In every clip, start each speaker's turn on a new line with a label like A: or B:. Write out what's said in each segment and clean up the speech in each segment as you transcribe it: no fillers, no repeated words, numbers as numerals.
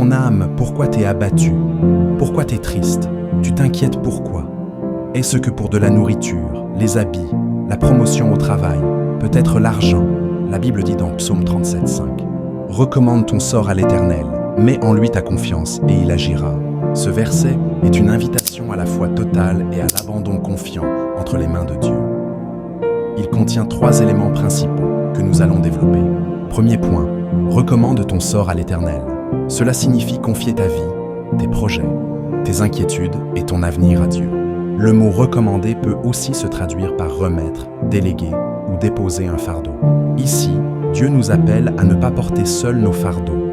A: Mon âme, pourquoi t'es abattue? Pourquoi t'es triste? Tu t'inquiètes pourquoi? Est-ce que pour de la nourriture, les habits, la promotion au travail, peut-être l'argent? La Bible dit dans Psaume 37,5. Recommande ton sort à l'Éternel, mets en lui ta confiance et il agira. Ce verset est une invitation à la foi totale et à l'abandon confiant entre les mains de Dieu. Il contient 3 éléments principaux que nous allons développer. Premier point, recommande ton sort à l'Éternel. Cela signifie confier ta vie, tes projets, tes inquiétudes et ton avenir à Dieu. Le mot recommander peut aussi se traduire par remettre, déléguer ou déposer un fardeau. Ici, Dieu nous appelle à ne pas porter seuls nos fardeaux,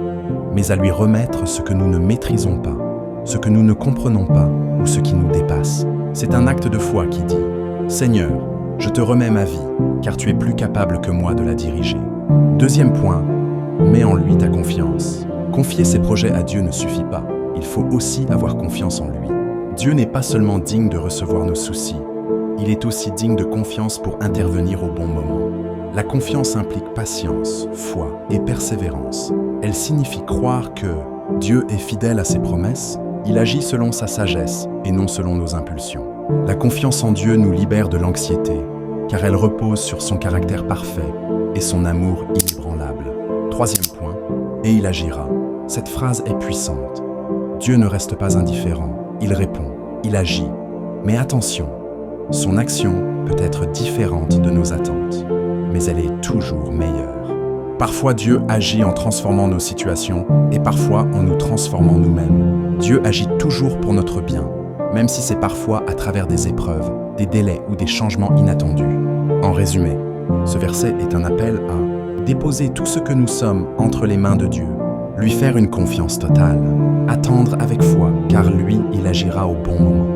A: mais à lui remettre ce que nous ne maîtrisons pas, ce que nous ne comprenons pas ou ce qui nous dépasse. C'est un acte de foi qui dit « Seigneur, je te remets ma vie, car tu es plus capable que moi de la diriger. » Deuxième point, mets en lui ta confiance. Confier ses projets à Dieu ne suffit pas, il faut aussi avoir confiance en lui. Dieu n'est pas seulement digne de recevoir nos soucis, il est aussi digne de confiance pour intervenir au bon moment. La confiance implique patience, foi et persévérance. Elle signifie croire que Dieu est fidèle à ses promesses, il agit selon sa sagesse et non selon nos impulsions. La confiance en Dieu nous libère de l'anxiété, car elle repose sur son caractère parfait et son amour inébranlable. Troisième point, et il agira. Cette phrase est puissante. Dieu ne reste pas indifférent, il répond, il agit. Mais attention, son action peut être différente de nos attentes, mais elle est toujours meilleure. Parfois Dieu agit en transformant nos situations et parfois en nous transformant nous-mêmes. Dieu agit toujours pour notre bien, même si c'est parfois à travers des épreuves, des délais ou des changements inattendus. En résumé, ce verset est un appel à déposer tout ce que nous sommes entre les mains de Dieu, lui faire une confiance totale, attendre avec foi, car lui, il agira au bon moment.